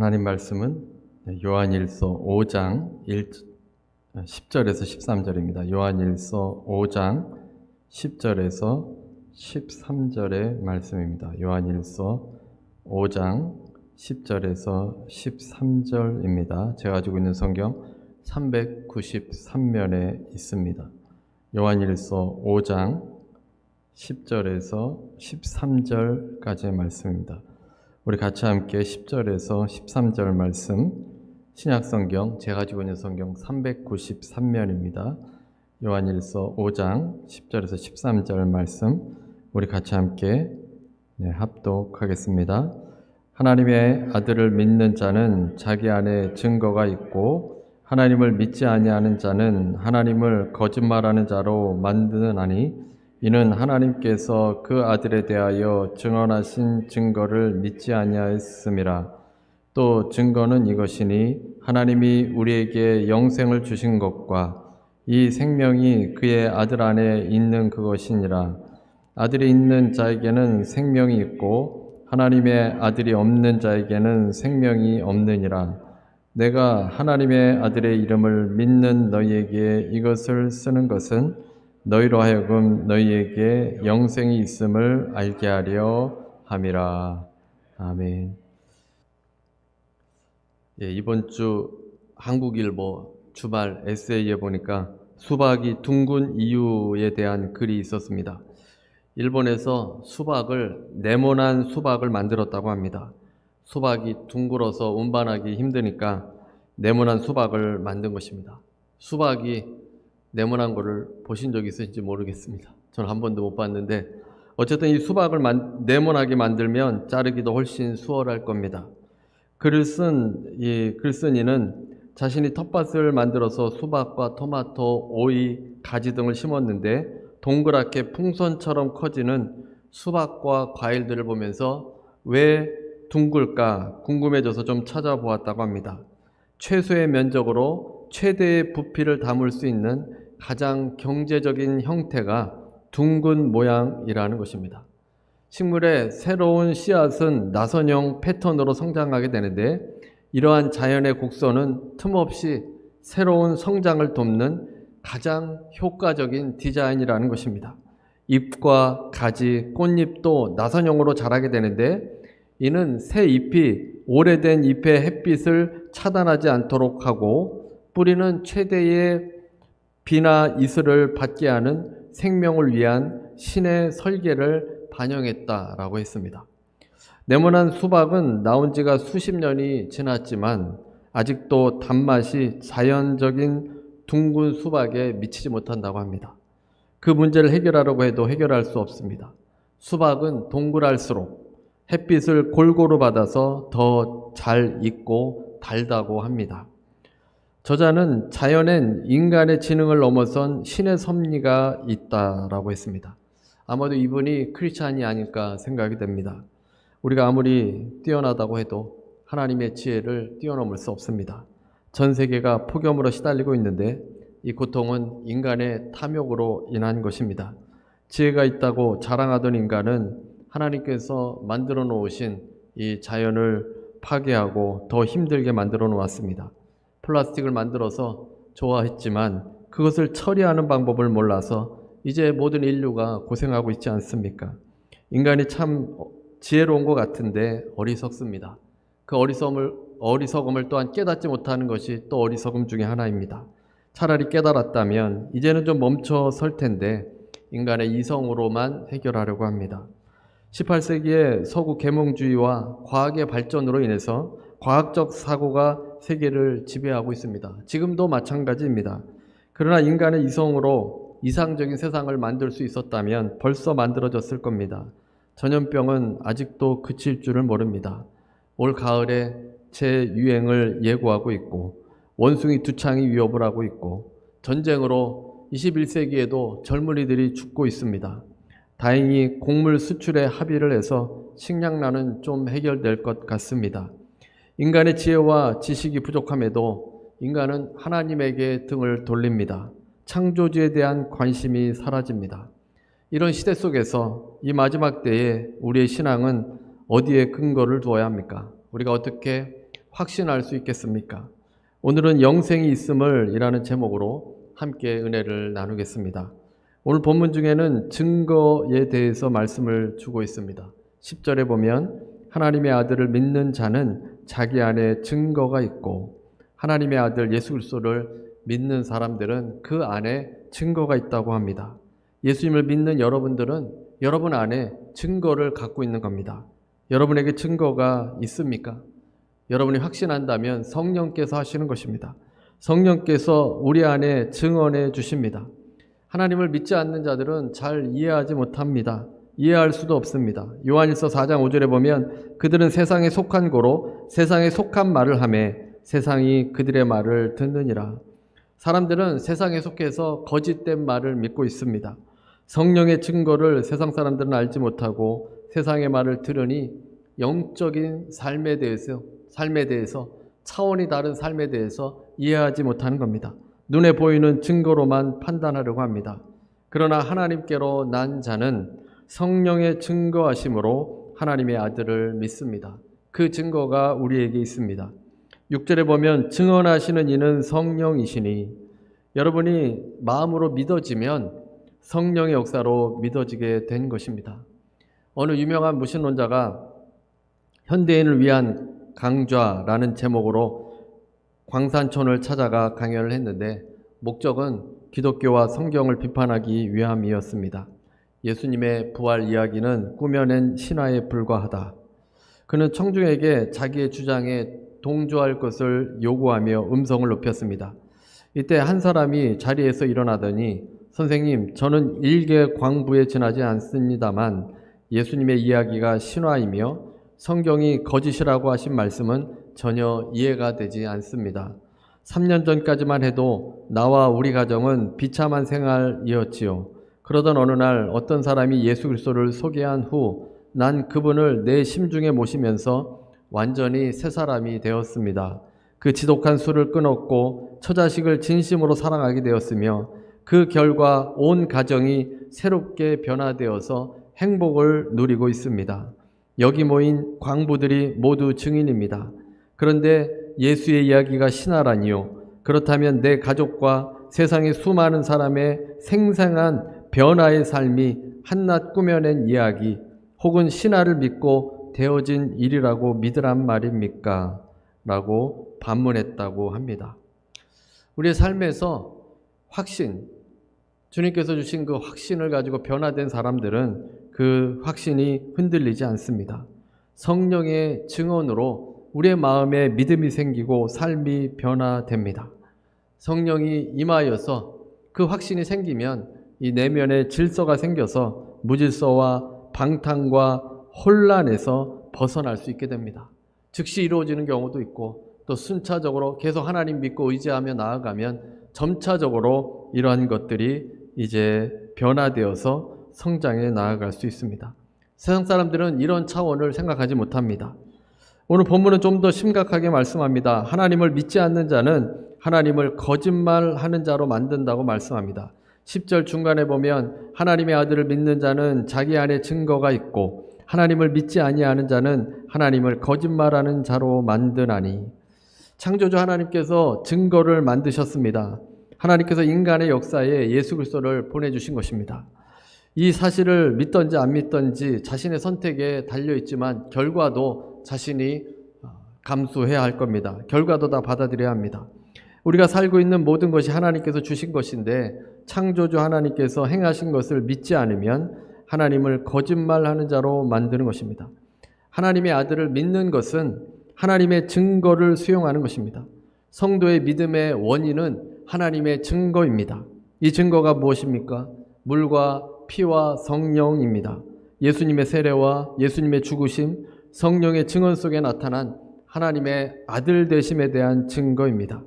하나님 말씀은 요한일서 5장 10절에서 13절입니다. 요한일서 5장 10절에서 13절의 말씀입니다. 요한일서 5장 10절에서 13절입니다. 제가 가지고 있는 성경 393면에 있습니다. 요한일서 5장 10절에서 13절까지의 말씀입니다. 우리 같이 함께 10절에서 13절 말씀, 신약성경, 제가 가지고 있는 성경 393면입니다. 요한일서 5장 10절에서 13절 말씀, 우리 같이 함께 합독하겠습니다. 하나님의 아들을 믿는 자는 자기 안에 증거가 있고 하나님을 믿지 아니하는 자는 하나님을 거짓말하는 자로 만드나니 이는 하나님께서 그 아들에 대하여 증언하신 증거를 믿지 아니하였음이라. 또 증거는 이것이니 하나님이 우리에게 영생을 주신 것과 이 생명이 그의 아들 안에 있는 그것이니라. 아들이 있는 자에게는 생명이 있고 하나님의 아들이 없는 자에게는 생명이 없느니라. 내가 하나님의 아들의 이름을 믿는 너희에게 이것을 쓰는 것은 너희로 하여금 너희에게 영생이 있음을 알게 하려 함이라. 아멘. 이번 주 한국일보 주말 에세이에 보니까 수박이 둥근 이유에 대한 글이 있었습니다. 일본에서 네모난 수박을 만들었다고 합니다. 수박이 둥글어서 운반하기 힘드니까 네모난 수박을 만든 것입니다. 수박이 네모난 거를 보신 적이 있으신지 모르겠습니다. 저는 한 번도 못 봤는데 어쨌든 이 수박을 네모나게 만들면 자르기도 훨씬 수월할 겁니다. 글을 쓴 이 글쓴이는 자신이 텃밭을 만들어서 수박과 토마토, 오이, 가지 등을 심었는데 동그랗게 풍선처럼 커지는 수박과 과일들을 보면서 왜 둥글까 궁금해져서 좀 찾아보았다고 합니다. 최소의 면적으로 최대의 부피를 담을 수 있는 가장 경제적인 형태가 둥근 모양이라는 것입니다. 식물의 새로운 씨앗은 나선형 패턴으로 성장하게 되는데 이러한 자연의 곡선은 틈없이 새로운 성장을 돕는 가장 효과적인 디자인이라는 것입니다. 잎과 가지, 꽃잎도 나선형으로 자라게 되는데 이는 새 잎이 오래된 잎의 햇빛을 차단하지 않도록 하고 뿌리는 최대의 비나 이슬을 받게 하는 생명을 위한 신의 설계를 반영했다라고 했습니다. 네모난 수박은 나온 지가 수십 년이 지났지만 아직도 단맛이 자연적인 둥근 수박에 미치지 못한다고 합니다. 그 문제를 해결하려고 해도 해결할 수 없습니다. 수박은 동그랄수록 햇빛을 골고루 받아서 더 잘 익고 달다고 합니다. 저자는 자연엔 인간의 지능을 넘어선 신의 섭리가 있다라고 했습니다. 아마도 이분이 크리스찬이 아닐까 생각이 됩니다. 우리가 아무리 뛰어나다고 해도 하나님의 지혜를 뛰어넘을 수 없습니다. 전 세계가 폭염으로 시달리고 있는데 이 고통은 인간의 탐욕으로 인한 것입니다. 지혜가 있다고 자랑하던 인간은 하나님께서 만들어 놓으신 이 자연을 파괴하고 더 힘들게 만들어 놓았습니다. 플라스틱을 만들어서 좋아했지만 그것을 처리하는 방법을 몰라서 이제 모든 인류가 고생하고 있지 않습니까? 인간이 참 지혜로운 것 같은데 어리석습니다. 그 어리석음을 또한 깨닫지 못하는 것이 또 어리석음 중에 하나입니다. 차라리 깨달았다면 이제는 좀 멈춰 설 텐데 인간의 이성으로만 해결하려고 합니다. 18세기의 서구 계몽주의와 과학의 발전으로 인해서 과학적 사고가 세계를 지배하고 있습니다. 지금도 마찬가지입니다. 그러나 인간의 이성으로 이상적인 세상을 만들 수 있었다면 벌써 만들어졌을 겁니다. 전염병은 아직도 그칠 줄을 모릅니다. 올 가을에 재유행을 예고하고 있고 원숭이 두창이 위협을 하고 있고 전쟁으로 21세기에도 젊은이들이 죽고 있습니다. 다행히 곡물 수출에 합의를 해서 식량난은 좀 해결될 것 같습니다. 인간의 지혜와 지식이 부족함에도 인간은 하나님에게 등을 돌립니다. 창조주에 대한 관심이 사라집니다. 이런 시대 속에서 이 마지막 때에 우리의 신앙은 어디에 근거를 두어야 합니까? 우리가 어떻게 확신할 수 있겠습니까? 오늘은 영생이 있음을 이라는 제목으로 함께 은혜를 나누겠습니다. 오늘 본문 중에는 증거에 대해서 말씀을 주고 있습니다. 10절에 보면 하나님의 아들을 믿는 자는 자기 안에 증거가 있고, 하나님의 아들 예수 그리스도를 믿는 사람들은 그 안에 증거가 있다고 합니다. 예수님을 믿는 여러분들은 여러분 안에 증거를 갖고 있는 겁니다. 여러분에게 증거가 있습니까? 여러분이 확신한다면 성령께서 하시는 것입니다. 성령께서 우리 안에 증언해 주십니다. 하나님을 믿지 않는 자들은 잘 이해하지 못합니다. 이해할 수도 없습니다. 요한일서 4장 5절에 보면 그들은 세상에 속한 고로 세상에 속한 말을 하며 세상이 그들의 말을 듣느니라. 사람들은 세상에 속해서 거짓된 말을 믿고 있습니다. 성령의 증거를 세상 사람들은 알지 못하고 세상의 말을 들으니 영적인 삶에 대해서 차원이 다른 삶에 대해서 이해하지 못하는 겁니다. 눈에 보이는 증거로만 판단하려고 합니다. 그러나 하나님께로 난 자는 성령의 증거하심으로 하나님의 아들을 믿습니다. 그 증거가 우리에게 있습니다. 6절에 보면 증언하시는 이는 성령이시니, 여러분이 마음으로 믿어지면 성령의 역사로 믿어지게 된 것입니다. 어느 유명한 무신론자가 현대인을 위한 강좌라는 제목으로 광산촌을 찾아가 강연을 했는데 목적은 기독교와 성경을 비판하기 위함이었습니다. 예수님의 부활 이야기는 꾸며낸 신화에 불과하다. 그는 청중에게 자기의 주장에 동조할 것을 요구하며 음성을 높였습니다. 이때 한 사람이 자리에서 일어나더니, 선생님, 저는 일개 광부에 지나지 않습니다만 예수님의 이야기가 신화이며 성경이 거짓이라고 하신 말씀은 전혀 이해가 되지 않습니다. 3년 전까지만 해도 나와 우리 가정은 비참한 생활이었지요. 그러던 어느 날 어떤 사람이 예수 그리스도를 소개한 후 난 그분을 내 심중에 모시면서 완전히 새 사람이 되었습니다. 그 지독한 술을 끊었고 처자식을 진심으로 사랑하게 되었으며 그 결과 온 가정이 새롭게 변화되어서 행복을 누리고 있습니다. 여기 모인 광부들이 모두 증인입니다. 그런데 예수의 이야기가 신화라니요? 그렇다면 내 가족과 세상의 수많은 사람의 생생한 변화의 삶이 한낱 꾸며낸 이야기 혹은 신화를 믿고 되어진 일이라고 믿으란 말입니까? 라고 반문했다고 합니다. 우리의 삶에서 확신, 주님께서 주신 그 확신을 가지고 변화된 사람들은 그 확신이 흔들리지 않습니다. 성령의 증언으로 우리의 마음에 믿음이 생기고 삶이 변화됩니다. 성령이 임하여서 그 확신이 생기면 이 내면에 질서가 생겨서 무질서와 방탕과 혼란에서 벗어날 수 있게 됩니다. 즉시 이루어지는 경우도 있고 또 순차적으로 계속 하나님 믿고 의지하며 나아가면 점차적으로 이러한 것들이 이제 변화되어서 성장해 나아갈 수 있습니다. 세상 사람들은 이런 차원을 생각하지 못합니다. 오늘 본문은 좀 더 심각하게 말씀합니다. 하나님을 믿지 않는 자는 하나님을 거짓말하는 자로 만든다고 말씀합니다. 10절 중간에 보면 하나님의 아들을 믿는 자는 자기 안에 증거가 있고 하나님을 믿지 아니하는 자는 하나님을 거짓말하는 자로 만드나니. 창조주 하나님께서 증거를 만드셨습니다. 하나님께서 인간의 역사에 예수 그리스도를 보내주신 것입니다. 이 사실을 믿든지 안 믿든지 자신의 선택에 달려있지만 결과도 자신이 감수해야 할 겁니다. 결과도 다 받아들여야 합니다. 우리가 살고 있는 모든 것이 하나님께서 주신 것인데 창조주 하나님께서 행하신 것을 믿지 않으면 하나님을 거짓말하는 자로 만드는 것입니다. 하나님의 아들을 믿는 것은 하나님의 증거를 수용하는 것입니다. 성도의 믿음의 원인은 하나님의 증거입니다. 이 증거가 무엇입니까? 물과 피와 성령입니다. 예수님의 세례와 예수님의 죽으심, 성령의 증언 속에 나타난 하나님의 아들 되심에 대한 증거입니다.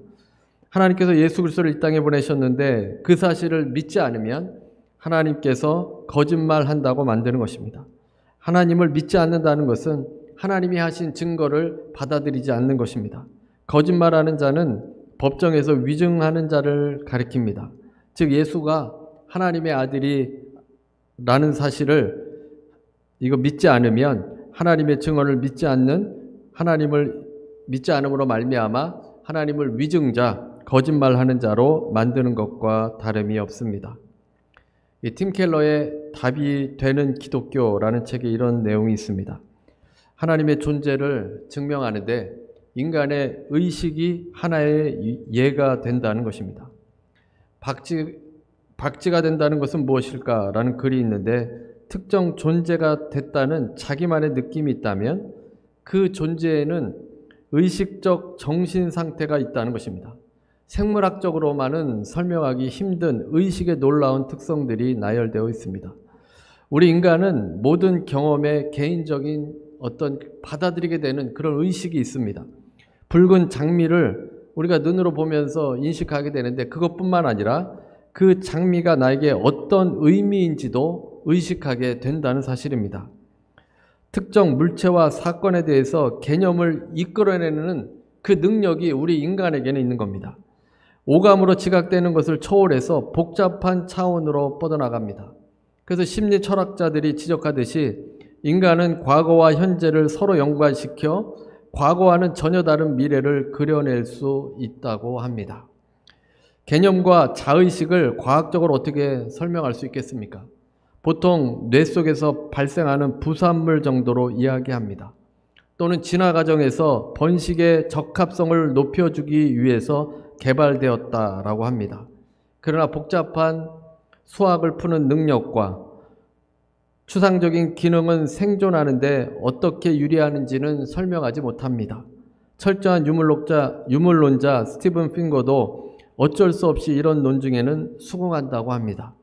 하나님께서 예수 그리스도를 이 땅에 보내셨는데 그 사실을 믿지 않으면 하나님께서 거짓말한다고 만드는 것입니다. 하나님을 믿지 않는다는 것은 하나님이 하신 증거를 받아들이지 않는 것입니다. 거짓말하는 자는 법정에서 위증하는 자를 가리킵니다. 즉 예수가 하나님의 아들이라는 사실을 이거 믿지 않으면 하나님의 증언을 믿지 않는 하나님을 믿지 않음으로 말미암아 하나님을 위증자, 거짓말하는 자로 만드는 것과 다름이 없습니다. 이 팀 켈러의 답이 되는 기독교라는 책에 이런 내용이 있습니다. 하나님의 존재를 증명하는데 인간의 의식이 하나의 예가 된다는 것입니다. 박쥐가 된다는 것은 무엇일까라는 글이 있는데, 특정 존재가 됐다는 자기만의 느낌이 있다면 그 존재에는 의식적 정신 상태가 있다는 것입니다. 생물학적으로만은 설명하기 힘든 의식의 놀라운 특성들이 나열되어 있습니다. 우리 인간은 모든 경험에 개인적인 어떤 받아들이게 되는 그런 의식이 있습니다. 붉은 장미를 우리가 눈으로 보면서 인식하게 되는데, 그것뿐만 아니라 그 장미가 나에게 어떤 의미인지도 의식하게 된다는 사실입니다. 특정 물체와 사건에 대해서 개념을 이끌어내는 그 능력이 우리 인간에게는 있는 겁니다. 오감으로 지각되는 것을 초월해서 복잡한 차원으로 뻗어나갑니다. 그래서 심리 철학자들이 지적하듯이 인간은 과거와 현재를 서로 연관시켜 과거와는 전혀 다른 미래를 그려낼 수 있다고 합니다. 개념과 자의식을 과학적으로 어떻게 설명할 수 있겠습니까? 보통 뇌 속에서 발생하는 부산물 정도로 이야기합니다. 또는 진화 과정에서 번식의 적합성을 높여주기 위해서 개발되었다라고 합니다. 그러나 복잡한 수학을 푸는 능력과 추상적인 기능은 생존하는데 어떻게 유리하는지는 설명하지 못합니다. 철저한 유물론자 스티븐 핑거도 어쩔 수 없이 이런 논증에는 수긍한다고 합니다.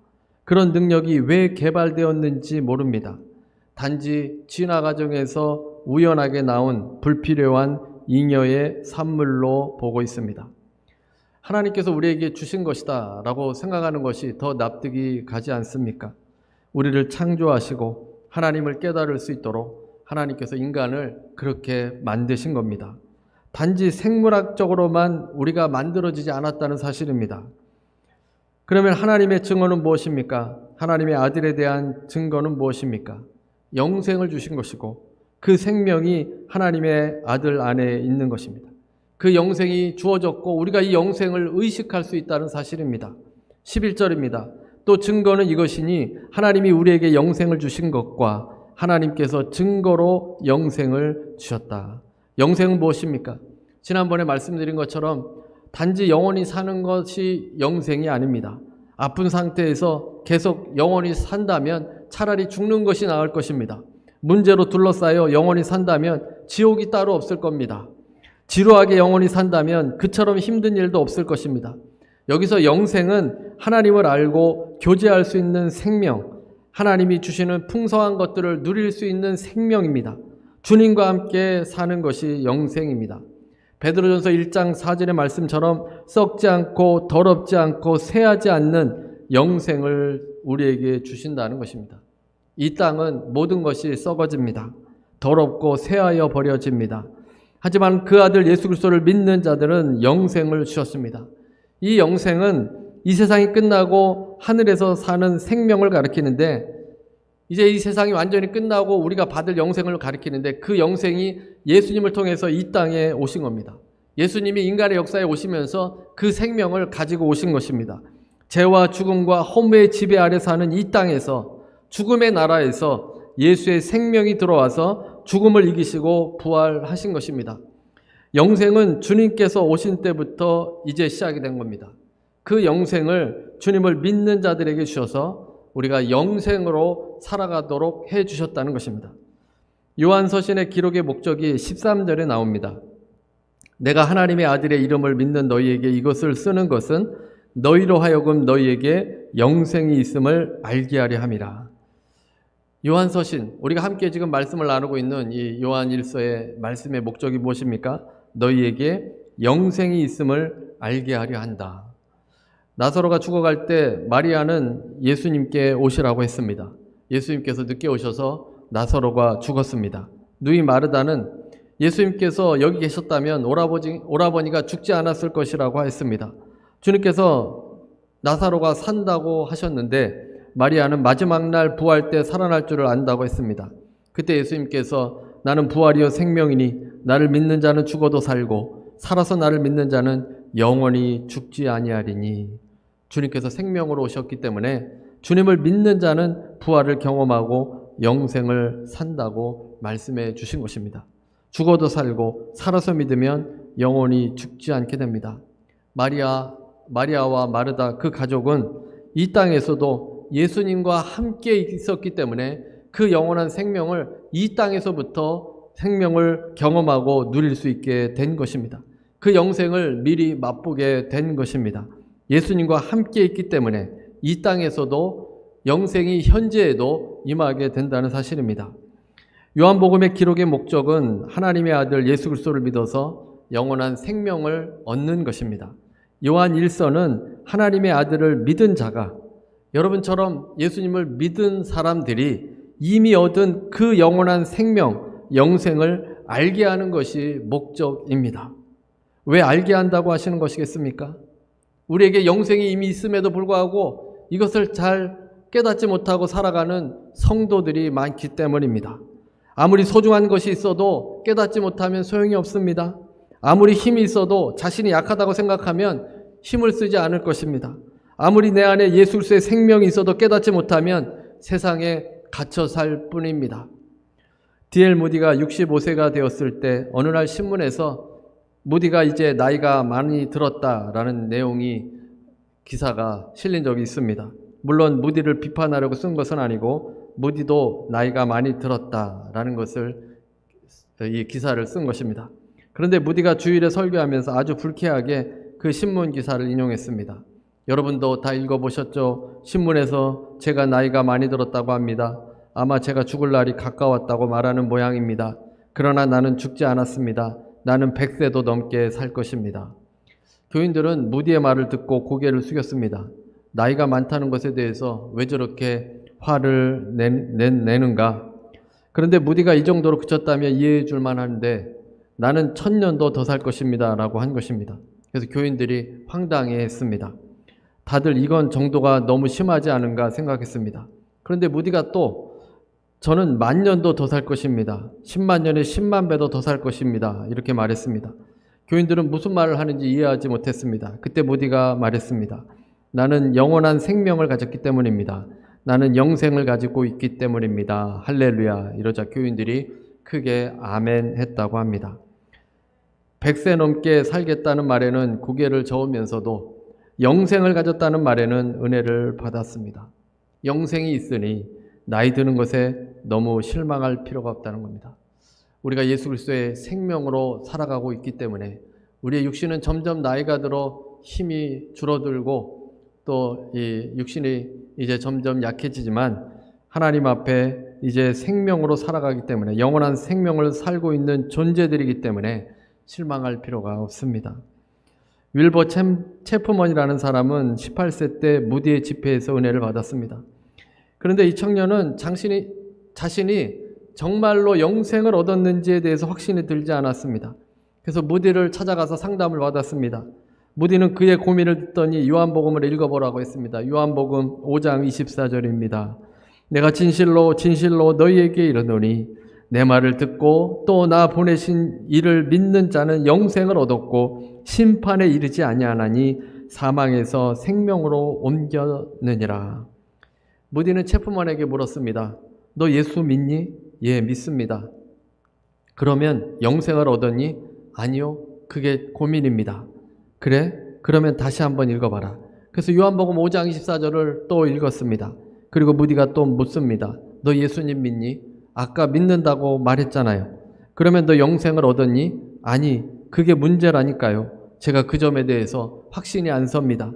그런 능력이 왜 개발되었는지 모릅니다. 단지 진화 과정에서 우연하게 나온 불필요한 잉여의 산물로 보고 있습니다. 하나님께서 우리에게 주신 것이다 라고 생각하는 것이 더 납득이 가지 않습니까? 우리를 창조하시고 하나님을 깨달을 수 있도록 하나님께서 인간을 그렇게 만드신 겁니다. 단지 생물학적으로만 우리가 만들어지지 않았다는 사실입니다. 그러면 하나님의 증거는 무엇입니까? 하나님의 아들에 대한 증거는 무엇입니까? 영생을 주신 것이고 그 생명이 하나님의 아들 안에 있는 것입니다. 그 영생이 주어졌고 우리가 이 영생을 의식할 수 있다는 사실입니다. 11절입니다. 또 증거는 이것이니 하나님이 우리에게 영생을 주신 것과 하나님께서 증거로 영생을 주셨다. 영생은 무엇입니까? 지난번에 말씀드린 것처럼 단지 영원히 사는 것이 영생이 아닙니다. 아픈 상태에서 계속 영원히 산다면 차라리 죽는 것이 나을 것입니다. 문제로 둘러싸여 영원히 산다면 지옥이 따로 없을 겁니다. 지루하게 영원히 산다면 그처럼 힘든 일도 없을 것입니다. 여기서 영생은 하나님을 알고 교제할 수 있는 생명, 하나님이 주시는 풍성한 것들을 누릴 수 있는 생명입니다. 주님과 함께 사는 것이 영생입니다. 베드로전서 1장 4절의 말씀처럼 썩지 않고 더럽지 않고 쇠하지 않는 영생을 우리에게 주신다는 것입니다. 이 땅은 모든 것이 썩어집니다. 더럽고 쇠하여 버려집니다. 하지만 그 아들 예수 그리스도를 믿는 자들은 영생을 주셨습니다. 이 영생은 이 세상이 끝나고 하늘에서 사는 생명을 가리키는데, 이제 이 세상이 완전히 끝나고 우리가 받을 영생을 가리키는데, 그 영생이 예수님을 통해서 이 땅에 오신 겁니다. 예수님이 인간의 역사에 오시면서 그 생명을 가지고 오신 것입니다. 죄와 죽음과 허무의 지배 아래 사는 이 땅에서, 죽음의 나라에서 예수의 생명이 들어와서 죽음을 이기시고 부활하신 것입니다. 영생은 주님께서 오신 때부터 이제 시작이 된 겁니다. 그 영생을 주님을 믿는 자들에게 주셔서 우리가 영생으로 살아가도록 해 주셨다는 것입니다. 요한서신의 기록의 목적이 13절에 나옵니다. 내가 하나님의 아들의 이름을 믿는 너희에게 이것을 쓰는 것은 너희로 하여금 너희에게 영생이 있음을 알게 하려 함이라. 요한서신, 우리가 함께 지금 말씀을 나누고 있는 이 요한일서의 말씀의 목적이 무엇입니까? 너희에게 영생이 있음을 알게 하려 한다. 나사로가 죽어갈 때 마리아는 예수님께 오시라고 했습니다. 예수님께서 늦게 오셔서 나사로가 죽었습니다. 누이 마르다는 예수님께서 여기 계셨다면 오라버니가 죽지 않았을 것이라고 했습니다. 주님께서 나사로가 산다고 하셨는데 마리아는 마지막 날 부활 때 살아날 줄을 안다고 했습니다. 그때 예수님께서 나는 부활이요 생명이니 나를 믿는 자는 죽어도 살고 살아서 나를 믿는 자는 영원히 죽지 아니하리니. 주님께서 생명으로 오셨기 때문에 주님을 믿는 자는 부활을 경험하고 영생을 산다고 말씀해 주신 것입니다. 죽어도 살고 살아서 믿으면 영원히 죽지 않게 됩니다. 마리아와 마르다 그 가족은 이 땅에서도 예수님과 함께 있었기 때문에 그 영원한 생명을 이 땅에서부터 생명을 경험하고 누릴 수 있게 된 것입니다. 그 영생을 미리 맛보게 된 것입니다. 예수님과 함께 있기 때문에 이 땅에서도 영생이 현재에도 임하게 된다는 사실입니다. 요한복음의 기록의 목적은 하나님의 아들 예수 그리스도를 믿어서 영원한 생명을 얻는 것입니다. 요한 1서는 하나님의 아들을 믿은 자가, 여러분처럼 예수님을 믿은 사람들이 이미 얻은 그 영원한 생명, 영생을 알게 하는 것이 목적입니다. 왜 알게 한다고 하시는 것이겠습니까? 우리에게 영생이 이미 있음에도 불구하고 이것을 잘 깨닫지 못하고 살아가는 성도들이 많기 때문입니다. 아무리 소중한 것이 있어도 깨닫지 못하면 소용이 없습니다. 아무리 힘이 있어도 자신이 약하다고 생각하면 힘을 쓰지 않을 것입니다. 아무리 내 안에 예수 그리스도의 생명이 있어도 깨닫지 못하면 세상에 갇혀 살 뿐입니다. D.L. 무디가 65세가 되었을 때 어느 날 신문에서 무디가 이제 나이가 많이 들었다라는 내용이 기사가 실린 적이 있습니다. 물론 무디를 비판하려고 쓴 것은 아니고 무디도 나이가 많이 들었다라는 것을 이 기사를 쓴 것입니다. 그런데 무디가 주일에 설교하면서 아주 불쾌하게 그 신문 기사를 인용했습니다. 여러분도 다 읽어보셨죠? 신문에서 제가 나이가 많이 들었다고 합니다. 아마 제가 죽을 날이 가까웠다고 말하는 모양입니다. 그러나 나는 죽지 않았습니다. 나는 100세도 넘게 살 것입니다. 교인들은 무디의 말을 듣고 고개를 숙였습니다. 나이가 많다는 것에 대해서 왜 저렇게 화를 내는가? 그런데 무디가 이 정도로 그쳤다면 이해해 줄 만한데 나는 1000년도 더 살 것입니다 라고 한 것입니다. 그래서 교인들이 황당해했습니다. 다들 이건 정도가 너무 심하지 않은가 생각했습니다. 그런데 무디가 또 저는 10,000년도 더 살 것입니다. 10만 년에 10만 배도 더 살 것입니다. 이렇게 말했습니다. 교인들은 무슨 말을 하는지 이해하지 못했습니다. 그때 무디가 말했습니다. 나는 영원한 생명을 가졌기 때문입니다. 나는 영생을 가지고 있기 때문입니다. 할렐루야. 이러자 교인들이 크게 아멘 했다고 합니다. 100세 넘게 살겠다는 말에는 고개를 저으면서도 영생을 가졌다는 말에는 은혜를 받았습니다. 영생이 있으니 나이 드는 것에 너무 실망할 필요가 없다는 겁니다. 우리가 예수 그리스도의 생명으로 살아가고 있기 때문에 우리의 육신은 점점 나이가 들어 힘이 줄어들고 또 이 육신이 이제 점점 약해지지만 하나님 앞에 이제 생명으로 살아가기 때문에 영원한 생명을 살고 있는 존재들이기 때문에 실망할 필요가 없습니다. 윌버 체프먼이라는 사람은 18세 때 무디의 집회에서 은혜를 받았습니다. 그런데 이 청년은 자신이 정말로 영생을 얻었는지에 대해서 확신이 들지 않았습니다. 그래서 무디를 찾아가서 상담을 받았습니다. 무디는 그의 고민을 듣더니 요한복음을 읽어보라고 했습니다. 요한복음 5장 24절입니다. 내가 진실로 진실로 너희에게 이르노니 내 말을 듣고 또 나 보내신 이를 믿는 자는 영생을 얻었고 심판에 이르지 아니하나니 사망에서 생명으로 옮겼느니라. 무디는 체프먼에게 물었습니다. 너 예수 믿니? 예, 믿습니다. 그러면 영생을 얻었니? 아니요, 그게 고민입니다. 그래? 그러면 다시 한번 읽어봐라. 그래서 요한복음 5장 24절을 또 읽었습니다. 그리고 무디가 또 묻습니다. 너 예수님 믿니? 아까 믿는다고 말했잖아요. 그러면 너 영생을 얻었니? 아니, 그게 문제라니까요. 제가 그 점에 대해서 확신이 안 섭니다.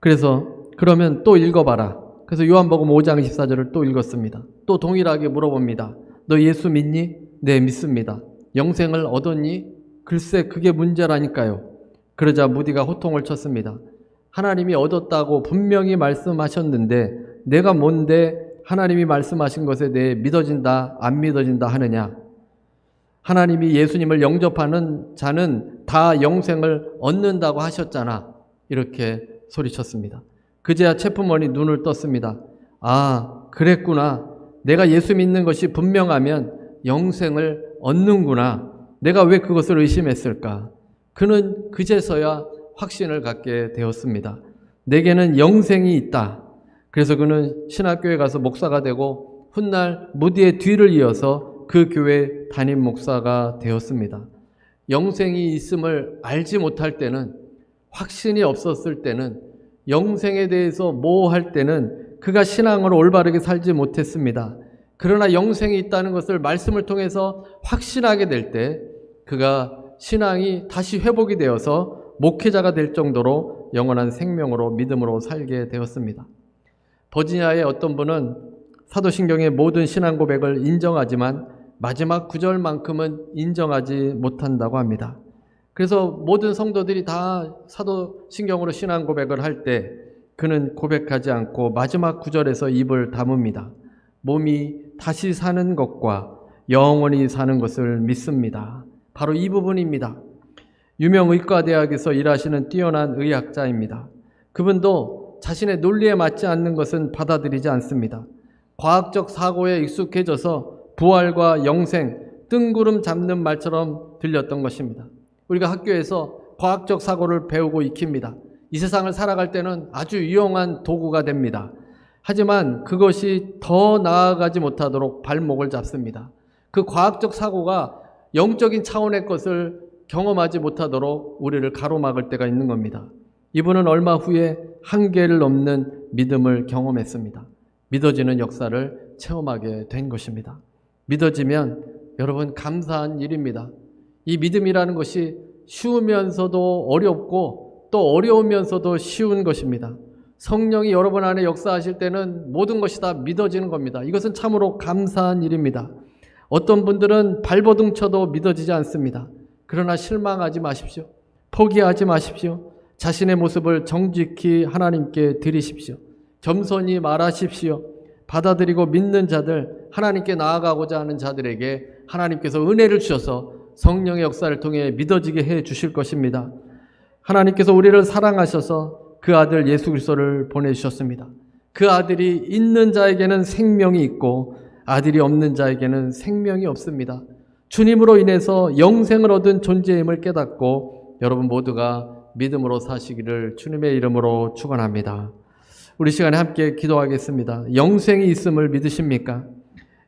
그래서 그러면 또 읽어봐라. 그래서 요한복음 5장 24절을 또 읽었습니다. 또 동일하게 물어봅니다. 너 예수 믿니? 네, 믿습니다. 영생을 얻었니? 글쎄, 그게 문제라니까요. 그러자 무디가 호통을 쳤습니다. 하나님이 얻었다고 분명히 말씀하셨는데 내가 뭔데 하나님이 말씀하신 것에 대해 믿어진다, 안 믿어진다 하느냐? 하나님이 예수님을 영접하는 자는 다 영생을 얻는다고 하셨잖아. 이렇게 소리쳤습니다. 그제야 체프먼이 눈을 떴습니다. 아, 그랬구나. 내가 예수 믿는 것이 분명하면 영생을 얻는구나. 내가 왜 그것을 의심했을까? 그는 그제서야 확신을 갖게 되었습니다. 내게는 영생이 있다. 그래서 그는 신학교에 가서 목사가 되고 훗날 무디의 뒤를 이어서 그 교회 담임 목사가 되었습니다. 영생이 있음을 알지 못할 때는, 확신이 없었을 때는, 영생에 대해서 모호할 때는 그가 신앙으로 올바르게 살지 못했습니다. 그러나 영생이 있다는 것을 말씀을 통해서 확신하게 될 때 그가 신앙이 다시 회복이 되어서 목회자가 될 정도로 영원한 생명으로 믿음으로 살게 되었습니다. 버지니아의 어떤 분은 사도신경의 모든 신앙 고백을 인정하지만 마지막 구절만큼은 인정하지 못한다고 합니다. 그래서 모든 성도들이 다 사도신경으로 신앙 고백을 할 때 그는 고백하지 않고 마지막 구절에서 입을 다뭅니다. 몸이 다시 사는 것과 영원히 사는 것을 믿습니다. 바로 이 부분입니다. 유명 의과대학에서 일하시는 뛰어난 의학자입니다. 그분도 자신의 논리에 맞지 않는 것은 받아들이지 않습니다. 과학적 사고에 익숙해져서 부활과 영생, 뜬구름 잡는 말처럼 들렸던 것입니다. 우리가 학교에서 과학적 사고를 배우고 익힙니다. 이 세상을 살아갈 때는 아주 유용한 도구가 됩니다. 하지만 그것이 더 나아가지 못하도록 발목을 잡습니다. 그 과학적 사고가 영적인 차원의 것을 경험하지 못하도록 우리를 가로막을 때가 있는 겁니다. 이분은 얼마 후에 한계를 넘는 믿음을 경험했습니다. 믿어지는 역사를 체험하게 된 것입니다. 믿어지면 여러분 감사한 일입니다. 이 믿음이라는 것이 쉬우면서도 어렵고 또 어려우면서도 쉬운 것입니다. 성령이 여러분 안에 역사하실 때는 모든 것이 다 믿어지는 겁니다. 이것은 참으로 감사한 일입니다. 어떤 분들은 발버둥 쳐도 믿어지지 않습니다. 그러나 실망하지 마십시오. 포기하지 마십시오. 자신의 모습을 정직히 하나님께 드리십시오. 겸손히 말하십시오. 받아들이고 믿는 자들, 하나님께 나아가고자 하는 자들에게 하나님께서 은혜를 주셔서 성령의 역사를 통해 믿어지게 해 주실 것입니다. 하나님께서 우리를 사랑하셔서 그 아들 예수 그리스도를 보내주셨습니다. 그 아들이 있는 자에게는 생명이 있고 아들이 없는 자에게는 생명이 없습니다. 주님으로 인해서 영생을 얻은 존재임을 깨닫고 여러분 모두가 믿음으로 사시기를 주님의 이름으로 축원합니다. 우리 시간에 함께 기도하겠습니다. 영생이 있음을 믿으십니까?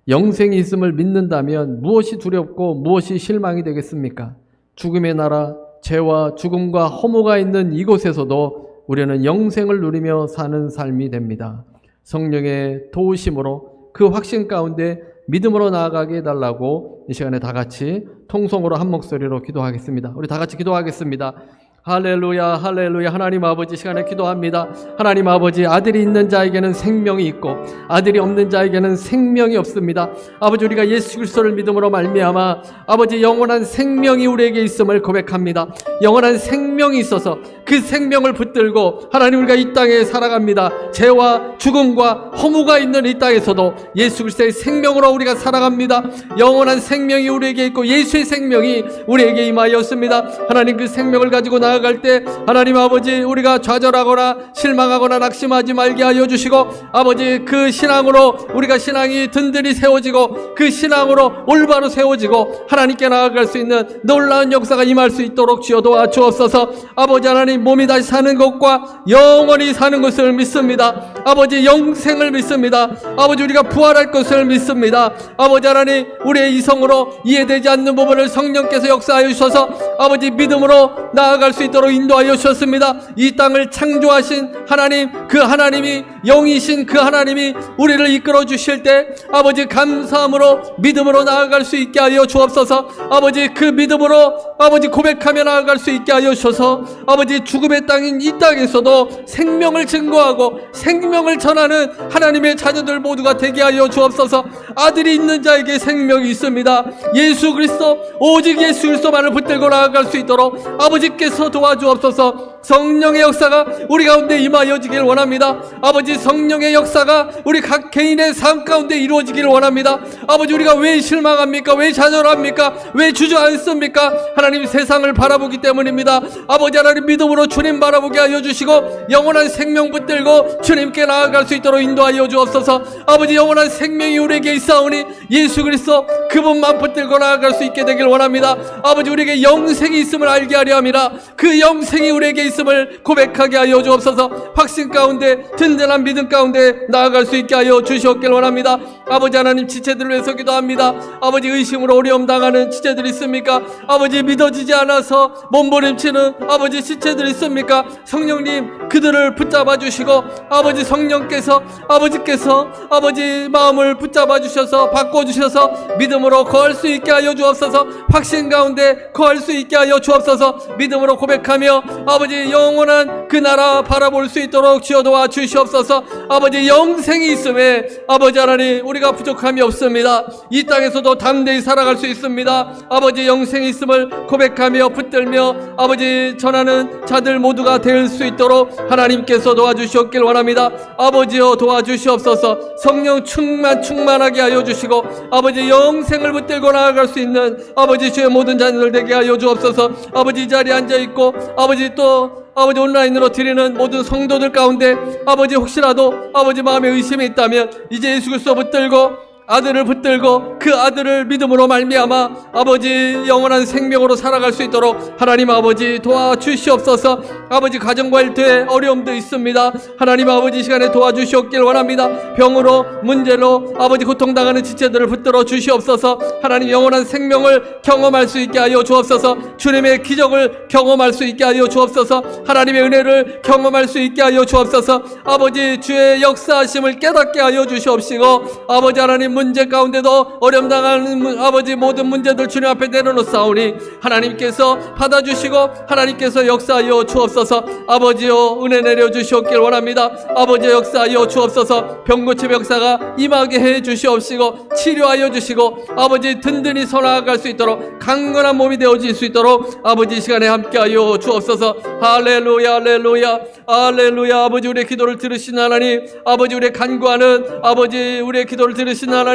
영생이 있음을 믿는다면 무엇이 두렵고 무엇이 실망이 되겠습니까? 죽음의 나라, 죄와 죽음과 허무가 있는 이곳에서도 우리는 영생을 누리며 사는 삶이 됩니다. 성령의 도우심으로 그 확신 가운데 믿음으로 나아가게 해달라고 이 시간에 다 같이 통성으로 한 목소리로 기도하겠습니다. 우리 다 같이 기도하겠습니다. 할렐루야, 할렐루야. 하나님 아버지, 시간에 기도합니다. 하나님 아버지, 아들이 있는 자에게는 생명이 있고 아들이 없는 자에게는 생명이 없습니다. 아버지, 우리가 예수 그리스도를 믿음으로 말미암아 아버지 영원한 생명이 우리에게 있음을 고백합니다. 영원한 생명이 있어서 그 생명을 붙들고 하나님 우리가 이 땅에 살아갑니다. 죄와 죽음과 허무가 있는 이 땅에서도 예수 그리스도의 생명으로 우리가 살아갑니다. 영원한 생명이 우리에게 있고 예수의 생명이 우리에게 임하였습니다. 하나님 그 생명을 가지고 나아갈 때 하나님 아버지 우리가 좌절하거나 실망하거나 낙심하지 말게 하여 주시고 아버지 그 신앙으로 우리가 신앙이 든든히 세워지고 그 신앙으로 올바로 세워지고 하나님께 나아갈 수 있는 놀라운 역사가 임할 수 있도록 주여 도와주옵소서. 아버지 하나님 몸이 다시 사는 것과 영원히 사는 것을 믿습니다. 아버지 영생을 믿습니다. 아버지 우리가 부활할 것을 믿습니다. 아버지 하나님 우리의 이성으로 이해되지 않는 부분을 성령께서 역사하여 주셔서 아버지 믿음으로 나아갈 수 있도록 인도하여 주셨습니다. 이 땅을 창조하신 하나님, 그 하나님이 영이신 그 하나님이 우리를 이끌어 주실 때 아버지 감사함으로 믿음으로 나아갈 수 있게 하여 주옵소서. 아버지 그 믿음으로 아버지 고백하며 나아갈 수 있게 하여 주셔서 아버지 죽음의 땅인 이 땅에서도 생명을 증거하고 생명을 전하는 하나님의 자녀들 모두가 되게 하여 주옵소서. 아들이 있는 자에게 생명이 있습니다. 예수 그리스도, 오직 예수 그리스도만을 붙들고 나아갈 수 있도록 아버지께서 도와주옵소서. 성령의 역사가 우리 가운데 임하여지길 원합니다. 아버지 아버지 성령의 역사가 우리 각 개인의 삶 가운데 이루어지기를 원합니다. 아버지 우리가 왜 실망합니까? 왜 좌절합니까? 왜 주저앉습니까? 하나님 세상을 바라보기 때문입니다. 아버지 하나님 믿음으로 주님 바라보게 하여 주시고 영원한 생명 붙들고 주님께 나아갈 수 있도록 인도하여 주옵소서. 아버지 영원한 생명이 우리에게 있사오니 예수 그리스도 그분만 붙들고 나아갈 수 있게 되길 원합니다. 아버지 우리에게 영생이 있음을 알게 하려 함이라. 그 영생이 우리에게 있음을 고백하게 하여 주옵소서. 확신 가운데 든든한 믿음 가운데 나아갈 수 있게 하여 주시옵길 원합니다. 아버지 하나님 지체들을 위해서 기도합니다. 아버지 의심으로 어려움 당하는 지체들 있습니까? 아버지 믿어지지 않아서 몸부림치는 아버지 지체들 있습니까? 성령님 그들을 붙잡아 주시고 아버지 성령께서 아버지께서 아버지 마음을 붙잡아 주셔서 바꿔 주셔서 믿음으로 거할 수 있게 하여 주옵소서. 확신 가운데 거할 수 있게 하여 주옵소서. 믿음으로 고백하며 아버지 영원한 그 나라 바라볼 수 있도록 주여 도와 주시옵소서. 아버지 영생이 있음에 아버지 하나님 우리가 부족함이 없습니다. 이 땅에서도 담대히 살아갈 수 있습니다. 아버지 영생이 있음을 고백하며 붙들며 아버지 전하는 자들 모두가 될 수 있도록 하나님께서 도와주시옵길 원합니다. 아버지여 도와주시옵소서. 성령 충만하게 하여 주시고 아버지 영생을 붙들고 나아갈 수 있는 아버지 주의 모든 자녀들 되게 하여 주옵소서. 아버지 이 자리에 앉아있고 아버지 또 아버지 온라인으로 드리는 모든 성도들 가운데 아버지 혹시라도 아버지 마음에 의심이 있다면 이제 예수 그리스도 붙들고 아들을 붙들고 그 아들을 믿음으로 말미암아 아버지 영원한 생명으로 살아갈 수 있도록 하나님 아버지 도와주시옵소서. 아버지 가정과 일터에 어려움도 있습니다. 하나님 아버지 시간에 도와주시옵길 원합니다. 병으로 문제로 아버지 고통당하는 지체들을 붙들어 주시옵소서. 하나님 영원한 생명을 경험할 수 있게 하여 주옵소서. 주님의 기적을 경험할 수 있게 하여 주옵소서. 하나님의 은혜를 경험할 수 있게 하여 주옵소서. 아버지 주의 역사하심을 깨닫게 하여 주시옵시고 아버지 하나님 문제 가운데도 어려움 당하는 아버지 모든 문제들 주님 앞에 내려놓사오니 하나님께서 받아주시고 하나님께서 역사하여 주옵소서. 아버지여 은혜 내려주시옵길 원합니다. 아버지여 역사하여 주옵소서. 병고침 역사가 임하게 해 주시옵시고 치료하여 주시고 아버지 든든히 서나아갈 수 있도록 강건한 몸이 되어질 수 있도록 아버지 이 시간에 함께하여 주옵소서. 할렐루야 할렐루야 할렐루야. 아버지 우리의 기도를 들으신 하나님, 아버지 우리의 간구하는 아버지 우리의 기도를 들으신 하나님,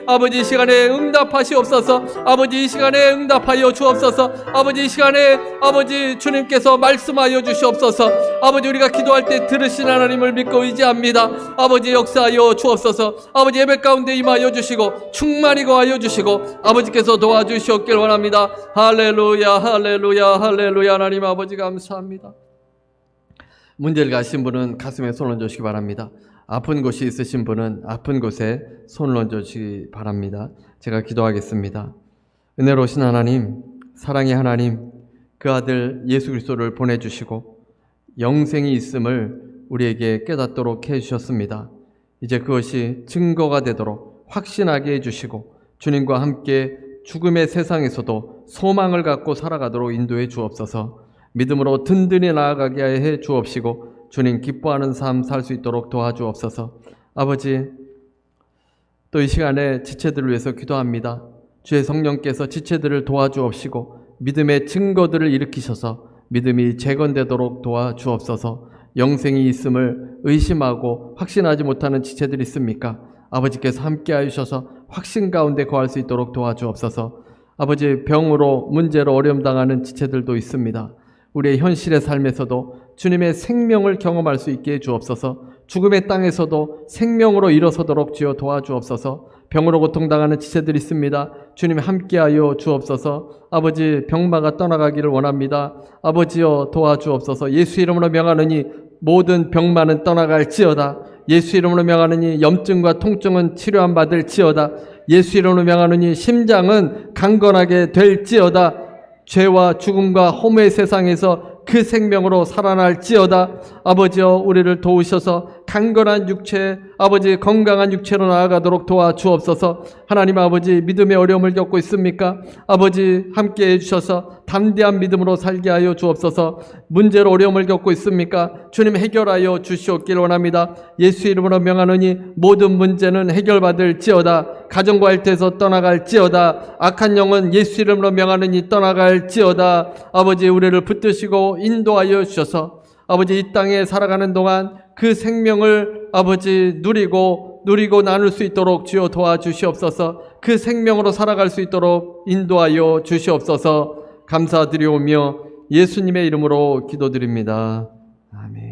아버지 이 시간에 응답하시옵소서. 아버지 이 시간에 응답하여 주옵소서. 아버지 이 시간에 아버지 주님께서 말씀하여 주시옵소서. 아버지 우리가 기도할 때 들으신 하나님을 믿고 의지합니다. 아버지 역사하여 주옵소서. 아버지 예배 가운데 임하여 주시고 충만히 거하여 주시고 아버지께서 도와주시옵길 원합니다. 할렐루야 할렐루야 할렐루야. 하나님 아버지 감사합니다. 문제를 가신 분은 가슴에 손을 얹으시기 바랍니다. 아픈 곳이 있으신 분은 아픈 곳에 손을 얹으시기 바랍니다. 제가 기도하겠습니다. 은혜로우신 하나님, 사랑의 하나님, 그 아들 예수 그리스도를 보내주시고 영생이 있음을 우리에게 깨닫도록 해주셨습니다. 이제 그것이 증거가 되도록 확신하게 해주시고 주님과 함께 죽음의 세상에서도 소망을 갖고 살아가도록 인도해 주옵소서. 믿음으로 든든히 나아가게 해 주옵시고 주님 기뻐하는 삶 살 수 있도록 도와주옵소서. 아버지 또 이 시간에 지체들을 위해서 기도합니다. 주의 성령께서 지체들을 도와주옵시고 믿음의 증거들을 일으키셔서 믿음이 재건되도록 도와주옵소서. 영생이 있음을 의심하고 확신하지 못하는 지체들이 있습니까? 아버지께서 함께하여 주셔서 확신 가운데 거할 수 있도록 도와주옵소서. 아버지 병으로 문제로 어려움 당하는 지체들도 있습니다. 우리의 현실의 삶에서도 주님의 생명을 경험할 수 있게 해주옵소서. 죽음의 땅에서도 생명으로 일어서도록 주여 도와주옵소서. 병으로 고통당하는 지체들이 있습니다. 주님 함께하여 주옵소서. 아버지 병마가 떠나가기를 원합니다. 아버지여 도와주옵소서. 예수 이름으로 명하느니 모든 병마는 떠나갈지어다. 예수 이름으로 명하느니 염증과 통증은 치료함 받을지어다. 예수 이름으로 명하느니 심장은 강건하게 될지어다. 죄와 죽음과 허무의 세상에서 그 생명으로 살아날지어다. 아버지여 우리를 도우셔서 강건한 육체, 아버지 건강한 육체로 나아가도록 도와주옵소서. 하나님 아버지 믿음의 어려움을 겪고 있습니까? 아버지 함께 해주셔서 담대한 믿음으로 살게 하여 주옵소서. 문제로 어려움을 겪고 있습니까? 주님 해결하여 주시옵길 원합니다. 예수 이름으로 명하노니 모든 문제는 해결받을지어다. 가정과 일터에서 떠나갈지어다. 악한 영은 예수 이름으로 명하노니 떠나갈지어다. 아버지 우리를 붙드시고 인도하여 주셔서 아버지 이 땅에 살아가는 동안 그 생명을 아버지 누리고 나눌 수 있도록 주여 도와주시옵소서. 그 생명으로 살아갈 수 있도록 인도하여 주시옵소서. 감사드리오며 예수님의 이름으로 기도드립니다. 아멘.